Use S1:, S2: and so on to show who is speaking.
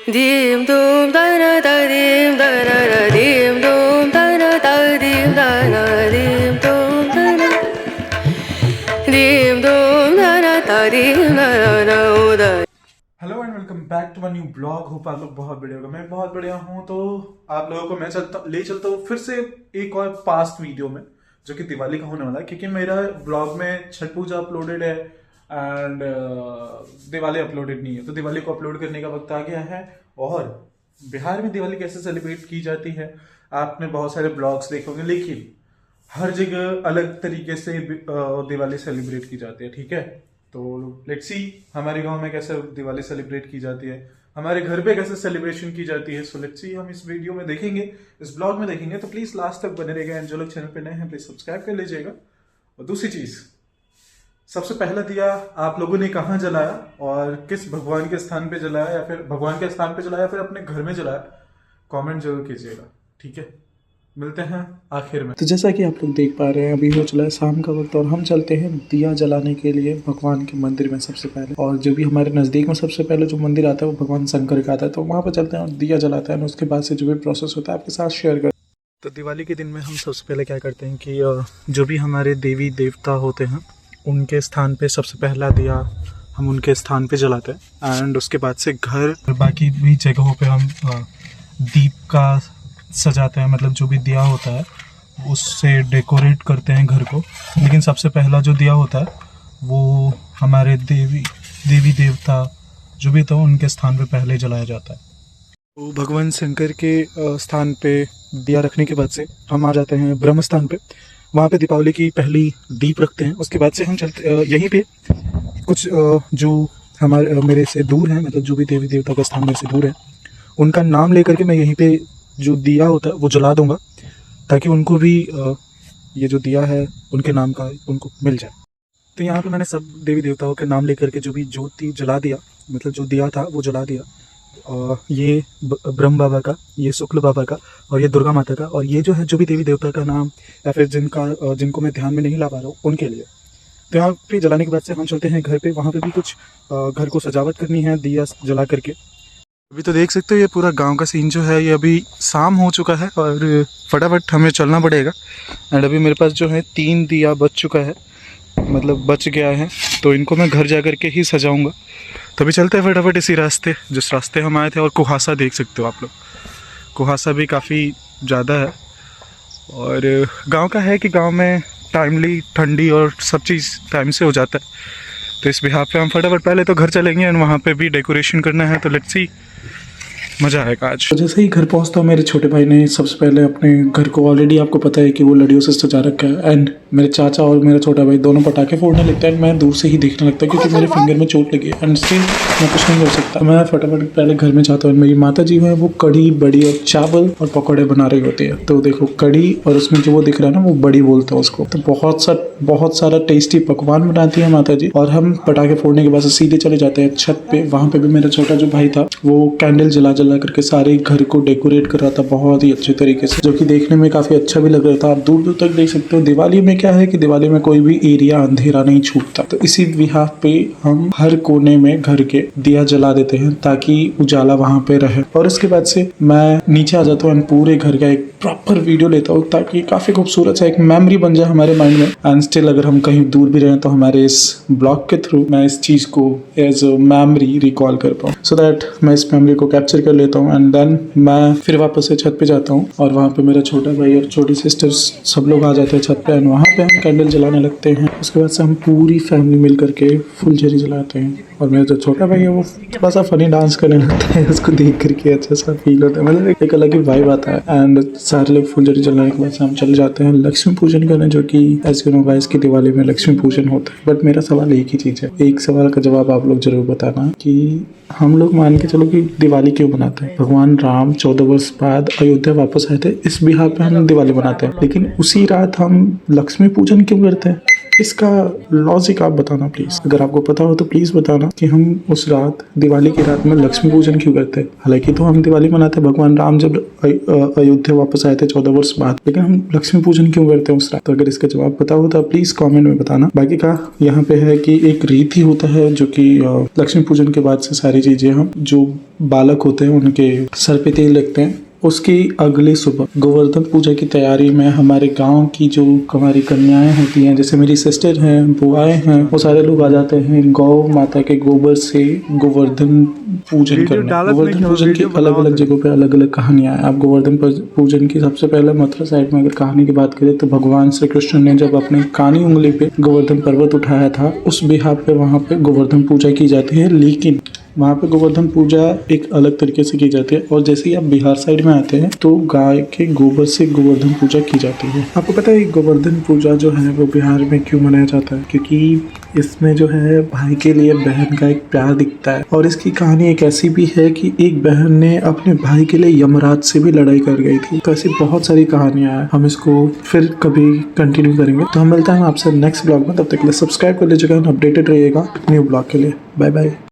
S1: Dim dum da na da dim da na na dim dum da na da dim da na dim dum da na dim dum da na da dim da na da.
S2: Hello and welcome back to my new blog. Hope आप लोग बहुत बढ़िया होगा। मैं बहुत बढ़िया हूँ। तो आप लोगों को मैं ले चलता हूँ फिर से एक और पास्ट वीडियो में, जो कि दिवाली का होने वाला है, क्योंकि मेरा ब्लॉग में छठ पूजा अपलोडेड है एंड दिवाली अपलोडेड नहीं है। तो दिवाली को अपलोड करने का वक्त आ गया है। और बिहार में दिवाली कैसे सेलिब्रेट की जाती है आपने बहुत सारे ब्लॉग्स देखे होंगे, लेकिन हर जगह अलग तरीके से दिवाली सेलिब्रेट की जाती है। ठीक है, तो लेट्स सी हमारे गांव में कैसे दिवाली सेलिब्रेट की जाती है, हमारे घर पे कैसे सेलिब्रेशन की जाती है। सो लेट्स सी, हम इस वीडियो में देखेंगे, इस ब्लॉग में देखेंगे। तो प्लीज लास्ट तक बने रहेगा एंड जो लोग चैनल पे नए हैं प्लीज सब्सक्राइब कर लीजिएगा। और दूसरी चीज, सबसे पहला दिया आप लोगों ने कहाँ जलाया और किस भगवान के स्थान पे जलाया, या फिर भगवान के स्थान पे जलाया फिर अपने घर में जलाया, कमेंट जरूर कीजिएगा। ठीक है, मिलते हैं आखिर में।
S3: तो जैसा कि आप लोग देख पा रहे हैं, अभी हो चला है शाम का वक्त और हम चलते हैं दिया जलाने के लिए भगवान के मंदिर में सबसे पहले। और जो भी हमारे नज़दीक में सबसे पहले जो मंदिर आता है वो भगवान शंकर का आता है, तो वहाँ पर चलते हैं और दिया जलाते हैं। और उसके बाद से जो भी प्रोसेस होता है आपके साथ शेयर कर। तो दिवाली के दिन में हम सबसे पहले क्या करते हैं कि जो भी हमारे देवी देवता होते हैं उनके स्थान पे सबसे पहला दिया हम उनके स्थान पे जलाते हैं। एंड उसके बाद से घर बाकी भी जगहों पे हम दीप का सजाते हैं, मतलब जो भी दिया होता है उससे डेकोरेट करते हैं घर को। लेकिन सबसे पहला जो दिया होता है वो हमारे देवी देवता जो भी तो उनके स्थान पे पहले जलाया जाता है। तो भगवान शंकर के स्थान पे दिया रखने के बाद से हम आ जाते हैं ब्रह्म स्थान पे। वहाँ पे दीपावली की पहली दीप रखते हैं। उसके बाद से हम चलते यहीं पे कुछ जो हमारे मेरे से दूर हैं, मतलब जो भी देवी देवता का स्थान मेरे से दूर है, उनका नाम लेकर के मैं यहीं पे जो दिया होता है वो जला दूंगा, ताकि उनको भी ये जो दिया है उनके नाम का उनको मिल जाए। तो यहाँ पे मैंने सब देवी देवताओं के नाम लेकर के जो भी ज्योति जला दिया, मतलब जो दिया था वो जला दिया। ये ब्रह्म बाबा का, ये शुक्ल बाबा का, और ये दुर्गा माता का, और ये जो है जो भी देवी देवता का नाम या फिर जिनको मैं ध्यान में नहीं ला पा रहा हूँ उनके लिए। तो यहाँ पे जलाने के बाद से हम चलते हैं घर पे। वहाँ पे भी कुछ घर को सजावट करनी है दिया जला करके। अभी तो देख सकते हो ये पूरा गांव का सीन जो है, ये अभी शाम हो चुका है और फटाफट हमें चलना पड़ेगा। एंड अभी मेरे पास जो है 3 दिया बच चुका है, मतलब बच गया है, तो इनको मैं घर जा कर के ही सजाऊंगा। तो अभी चलते हैं फटाफट इसी रास्ते जिस रास्ते हम आए थे। और कुहासा देख सकते हो आप लोग, कुहासा भी काफ़ी ज़्यादा है। और गाँव का है कि गाँव में टाइमली ठंडी और सब चीज़ टाइम से हो जाता है। तो इस बिहार पे हम फटाफट पहले तो घर चलेंगे और वहाँ पे भी डेकोरेशन करना है। तो लेट्स सी, मज़ा आएगा आज। तो जैसे ही घर पहुँचता हूँ, मेरे छोटे भाई ने सबसे पहले अपने घर को, ऑलरेडी आपको पता है कि वो लड़ियों से सजा रखा है। एंड मेरे चाचा और मेरा छोटा भाई दोनों पटाखे फोड़ने लगता है। मैं दूर से ही देखने लगता क्योंकि मेरे फिंगर में चोट लगी है एंड स्टिल मैं कुछ नहीं कर सकता। मैं फटाफट पहले घर में जाता हूँ। मेरी माता जी है वो कढ़ी, बड़ी और चावल और पकौड़े बना रही होती है। तो देखो कढ़ी, और उसमें जो वो दिख रहा है ना वो बड़ी बोलते हैं उसको। तो बहुत सारा टेस्टी पकवान बनाती है माता जी। और हम पटाखे फोड़ने के बाद सीधे चले जाते हैं छत पे। वहाँ पे भी मेरा छोटा जो भाई था वो कैंडल जला करके सारे घर को डेकोरेट कर रहा था बहुत ही अच्छे तरीके से, जो कि देखने में काफी अच्छा भी लग रहा था। आप दूर दूर तक देख सकते हो। दिवाली में क्या है कि दिवाली में कोई भी एरिया अंधेरा नहीं छूटता। तो इसी बिहाफ पे हम हर कोने में घर के दिया जला देते हैं ताकि उजाला वहाँ पे रहे। और उसके बाद से मैं नीचे आ जाता हूँ एंड पूरे घर का एक प्रॉपर वीडियो लेता हूँ, ताकि काफी खूबसूरत सा एक मेमोरी बन जाए हमारे माइंड में। एंड स्टिल अगर हम कहीं दूर भी रहें तो हमारे इस ब्लॉग के थ्रू मैं इस चीज को एज अ मेमोरी रिकॉल कर पाऊँ, सो दैट मैं इस मेमोरी को कैप्चर कर लेता हूँ। एंड देन मैं फिर वापस से छत पे जाता हूँ और वहाँ पे मेरा छोटा भाई और छोटी सिस्टर्स सब लोग आ जाते हैं छत पे। एंड वहाँ पे हम कैंडल जलाने लगते हैं। उसके बाद से हम पूरी फैमिली मिल करके फुलझड़ी जलाते हैं। और मेरा जो छोटा भाई है वो थोड़ा सा फनी डांस करने लगता है, उसको देख करके अच्छा सा फील होता है, मतलब एक अलग ही वाइब आता है। एंड सारे लोग फुलझड़ी जलाने के बाद से हम चले जाते हैं लक्ष्मी पूजन करने, जो कि ऐसे गाइस की दिवाली में लक्ष्मी पूजन होता है। बट मेरा सवाल एक ही चीज है, एक सवाल का जवाब आप लोग जरूर बताना कि हम लोग मान के चलो कि दिवाली क्यों मनाते हैं। भगवान राम 14 वर्ष बाद अयोध्या वापस आए थे, इस बिहार पे हम दिवाली मनाते हैं। लेकिन उसी रात हम लक्ष्मी पूजन क्यों करते हैं, इसका लॉजिक आप बताना प्लीज। अगर आपको पता हो तो प्लीज बताना कि हम उस रात, दिवाली की रात में लक्ष्मी पूजन क्यों करते हैं। हालांकि तो हम दिवाली मनाते हैं भगवान राम जब अयोध्या वापस आए थे 14 वर्ष बाद, लेकिन हम लक्ष्मी पूजन क्यों करते हैं उस रात। तो अगर इसका जवाब पता हो तो प्लीज कॉमेंट में बताना। बाकी का यहाँ पे है कि एक रीति होता है जो कि लक्ष्मी पूजन के बाद से सारी चीजें हम जो बालक होते हैं उनके सर पे तेल रखते हैं। उसकी अगली सुबह गोवर्धन पूजा की तैयारी में हमारे गांव की जो हमारी कन्याएं होती हैं, जैसे मेरी सिस्टर हैं, बुआएं हैं, वो सारे लोग आ जाते हैं गौ माता के गोबर से गोवर्धन पूजन करने। गोवर्धन पूजन की अलग अलग जगहों पे अलग अलग कहानियां हैं। आप गोवर्धन पूजन की सबसे पहले मथुरा साइड में अगर कहानी की बात करें तो भगवान श्री कृष्ण ने जब अपने कानी उंगली पे गोवर्धन पर्वत उठाया था, उस बिहार पे वहाँ पे गोवर्धन पूजा की जाती है। लेकिन वहाँ पे गोवर्धन पूजा एक अलग तरीके से की जाती है। और जैसे ही आप बिहार साइड में आते हैं तो गाय के गोबर से गोवर्धन पूजा की जाती है। आपको पता है गोवर्धन पूजा जो है वो बिहार में क्यों मनाया जाता है? क्योंकि इसमें जो है भाई के लिए बहन का एक प्यार दिखता है। और इसकी कहानी एक ऐसी भी है कि एक बहन ने अपने भाई के लिए यमराज से भी लड़ाई कर गई थी। तो ऐसी बहुत सारी कहानियां हैं। हम इसको फिर कभी कंटिन्यू करेंगे। तो हम मिलते हैं आपसे नेक्स्ट ब्लॉग में। तब तक के लिए सब्सक्राइब कर लीजिएगा, अपडेटेड रहिएगा न्यू ब्लॉग के लिए। Bye bye.